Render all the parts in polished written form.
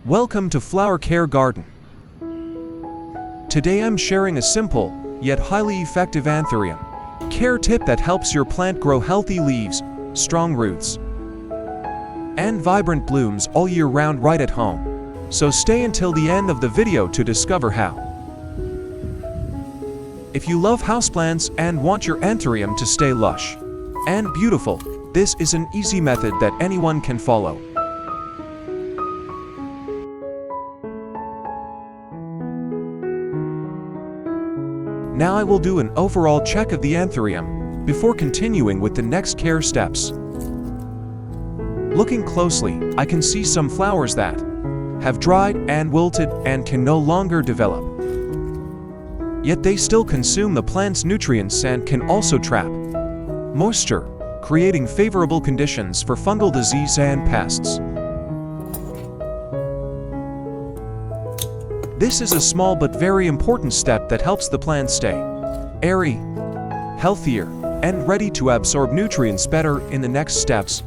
Welcome to Flower Care Garden. Today I'm sharing a simple, yet highly effective Anthurium care tip that helps your plant grow healthy leaves, strong roots, and vibrant blooms all year round right at home. So stay until the end of the video to discover how. If you love houseplants and want your Anthurium to stay lush and beautiful, this is an easy method that anyone can follow. Now I will do an overall check of the Anthurium before continuing with the next care steps. Looking closely, I can see some flowers that have dried and wilted and can no longer develop. Yet they still consume the plant's nutrients and can also trap moisture, creating favorable conditions for fungal disease and pests. This is a small but very important step that helps the plant stay airy, healthier, and ready to absorb nutrients better in the next steps.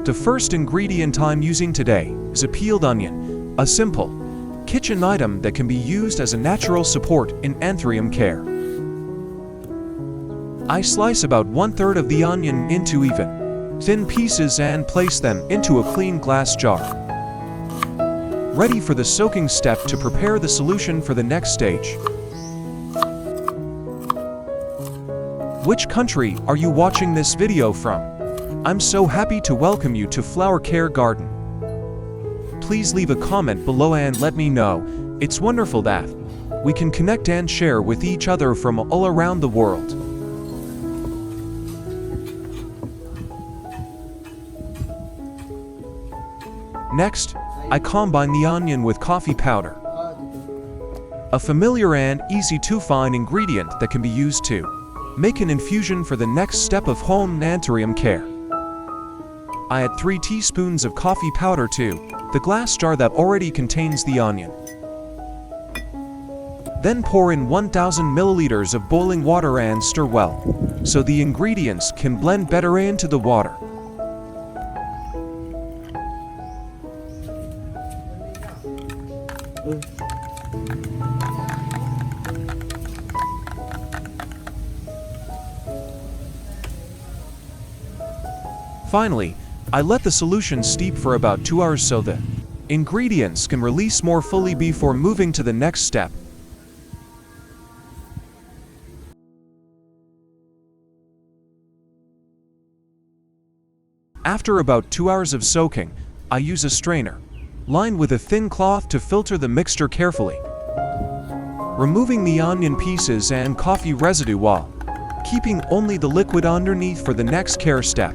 The first ingredient I'm using today is a peeled onion, a simple kitchen item that can be used as a natural support in Anthurium care. I slice about 1/3 of the onion into even, thin pieces and place them into a clean glass jar. Ready for the soaking step to prepare the solution for the next stage. Which country are you watching this video from? I'm so happy to welcome you to Flower Care Garden. Please leave a comment below and let me know. It's wonderful that we can connect and share with each other from all around the world. Next, I combine the onion with coffee powder, a familiar and easy-to-find ingredient that can be used to make an infusion for the next step of home Anthurium care. I add 3 teaspoons of coffee powder to the glass jar that already contains the onion. Then pour in 1,000 milliliters of boiling water and stir well, so the ingredients can blend better into the water. Finally, I let the solution steep for about 2 hours so the ingredients can release more fully before moving to the next step. After about 2 hours of soaking, I use a strainer lined with a thin cloth to filter the mixture carefully, removing the onion pieces and coffee residue while keeping only the liquid underneath for the next care step.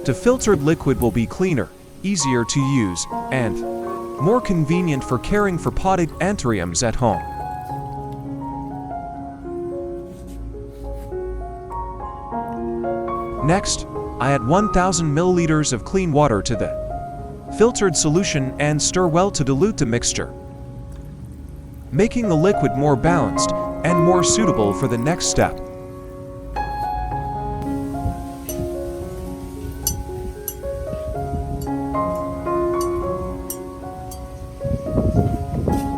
The filtered liquid will be cleaner, easier to use, and more convenient for caring for potted Anthuriums at home. Next, I add 1,000 milliliters of clean water to the filtered solution and stir well to dilute the mixture, making the liquid more balanced and more suitable for the next step.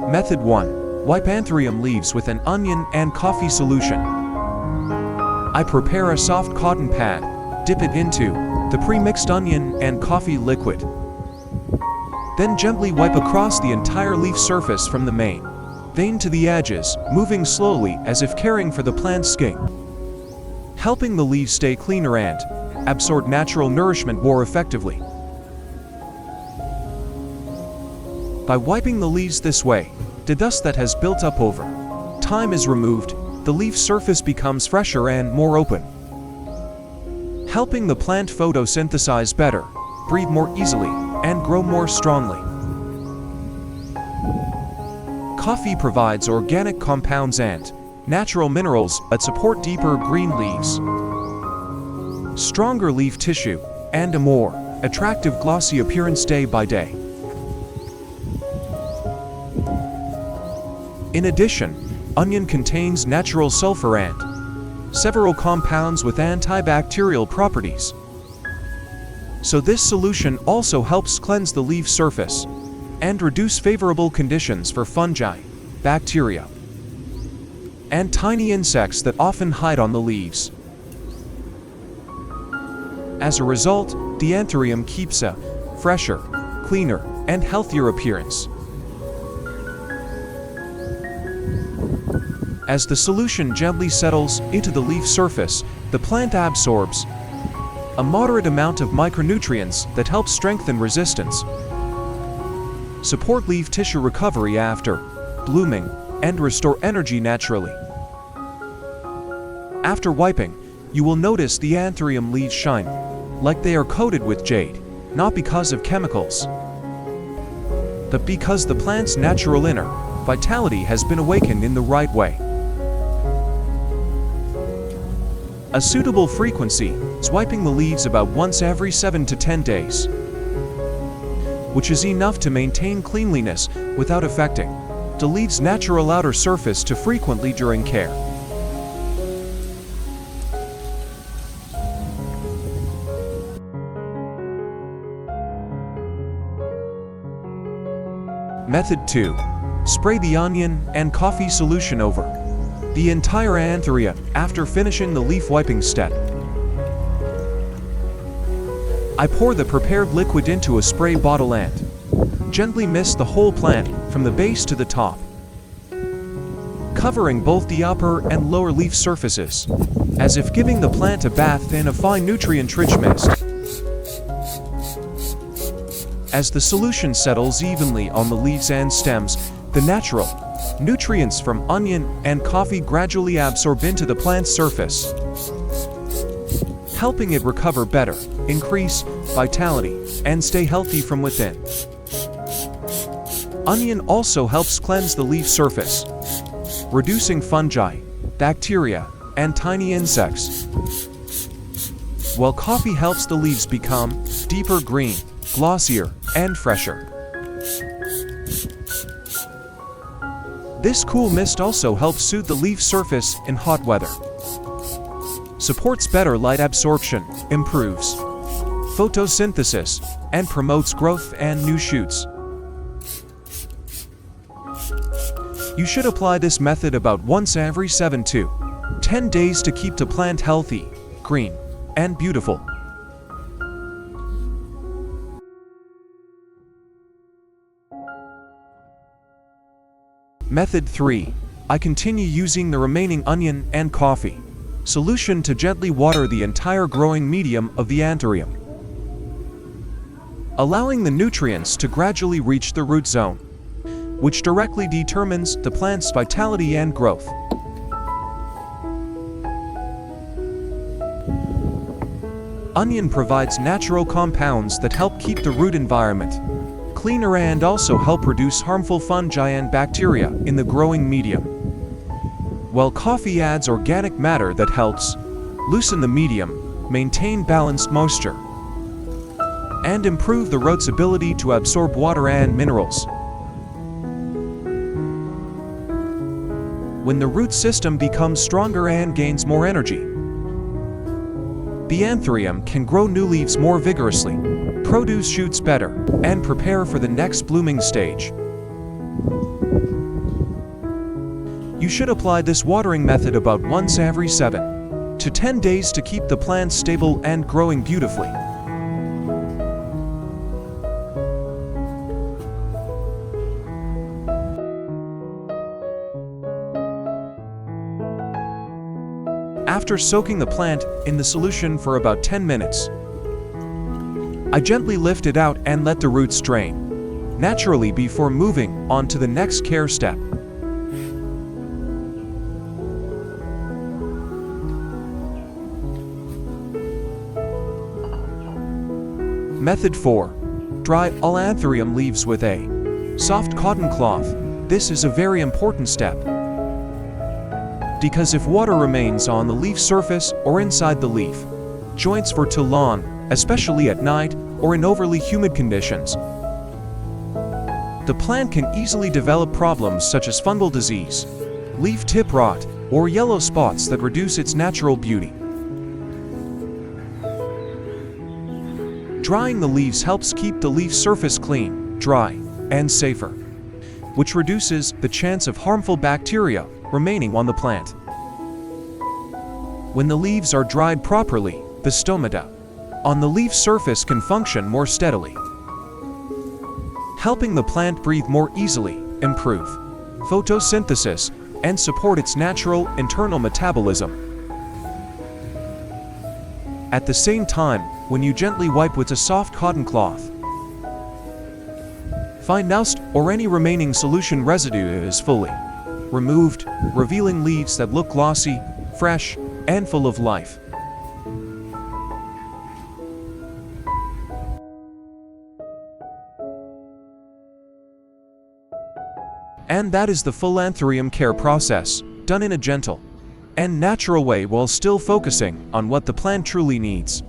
Method 1. Wipe Anthurium leaves with an onion and coffee solution. I prepare a soft cotton pad, dip it into the pre-mixed onion and coffee liquid. Then gently wipe across the entire leaf surface from the main vein to the edges, moving slowly as if caring for the plant's skin, helping the leaves stay cleaner and absorb natural nourishment more effectively. By wiping the leaves this way, the dust that has built up over time is removed, the leaf surface becomes fresher and more open, helping the plant photosynthesize better, breathe more easily, and grow more strongly. Coffee provides organic compounds and natural minerals that support deeper green leaves, stronger leaf tissue, and a more attractive glossy appearance day by day. In addition, onion contains natural sulfur and several compounds with antibacterial properties. So this solution also helps cleanse the leaf surface and reduce favorable conditions for fungi, bacteria, and tiny insects that often hide on the leaves. As a result, the Anthurium keeps a fresher, cleaner, and healthier appearance. As the solution gently settles into the leaf surface, the plant absorbs a moderate amount of micronutrients that help strengthen resistance, support leaf tissue recovery after blooming, and restore energy naturally. After wiping, you will notice the Anthurium leaves shine like they are coated with jade, not because of chemicals, but because the plant's natural inner vitality has been awakened in the right way. A suitable frequency is wiping the leaves about once every 7 to 10 days, which is enough to maintain cleanliness without affecting the leaf's natural outer surface too frequently during care. Method 2. Spray the onion and coffee solution over the entire Anthurium after finishing the leaf wiping step. I pour the prepared liquid into a spray bottle and gently mist the whole plant from the base to the top, covering both the upper and lower leaf surfaces, as if giving the plant a bath in a fine nutrient-rich mist. As the solution settles evenly on the leaves and stems, the natural nutrients from onion and coffee gradually absorb into the plant's surface, helping it recover better, increase vitality, and stay healthy from within. Onion also helps cleanse the leaf surface, reducing fungi, bacteria, and tiny insects, while coffee helps the leaves become deeper green, glossier, and fresher. This cool mist also helps soothe the leaf surface in hot weather, supports better light absorption, improves photosynthesis, and promotes growth and new shoots. You should apply this method about once every 7 to 10 days to keep the plant healthy, green, and beautiful. Method 3. I continue using the remaining onion and coffee solution to gently water the entire growing medium of the Anthurium, allowing the nutrients to gradually reach the root zone, which directly determines the plant's vitality and growth. Onion provides natural compounds that help keep the root environment cleaner and also help reduce harmful fungi and bacteria in the growing medium, while coffee adds organic matter that helps loosen the medium, maintain balanced moisture, and improve the root's ability to absorb water and minerals. When the root system becomes stronger and gains more energy, the Anthurium can grow new leaves more vigorously, produce shoots better, and prepare for the next blooming stage. You should apply this watering method about once every 7 to 10 days to keep the plant stable and growing beautifully. After soaking the plant in the solution for about 10 minutes, I gently lift it out and let the roots drain naturally before moving on to the next care step. Method 4. Dry all Anthurium leaves with a soft cotton cloth. This is a very important step, because if water remains on the leaf surface or inside the leaf joints for too long, especially at night or in overly humid conditions, the plant can easily develop problems such as fungal disease, leaf tip rot, or yellow spots that reduce its natural beauty. Drying the leaves helps keep the leaf surface clean, dry, and safer, which reduces the chance of harmful bacteria remaining on the plant. When the leaves are dried properly, the stomata on the leaf surface can function more steadily, helping the plant breathe more easily, improve photosynthesis, and support its natural internal metabolism. At the same time, when you gently wipe with a soft cotton cloth, fine dust or any remaining solution residue is fully removed, revealing leaves that look glossy, fresh, and full of life. And that is the full Anthurium care process, done in a gentle and natural way while still focusing on what the plant truly needs.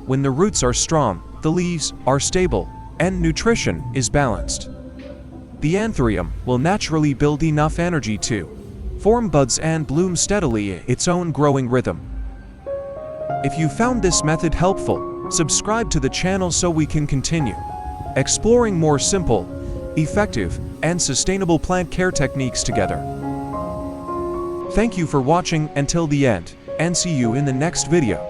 When the roots are strong, the leaves are stable, and nutrition is balanced, the Anthurium will naturally build enough energy to form buds and bloom steadily its own growing rhythm. If you found this method helpful, subscribe to the channel so we can continue exploring more simple, effective, and sustainable plant care techniques together. Thank you for watching until the end, and see you in the next video.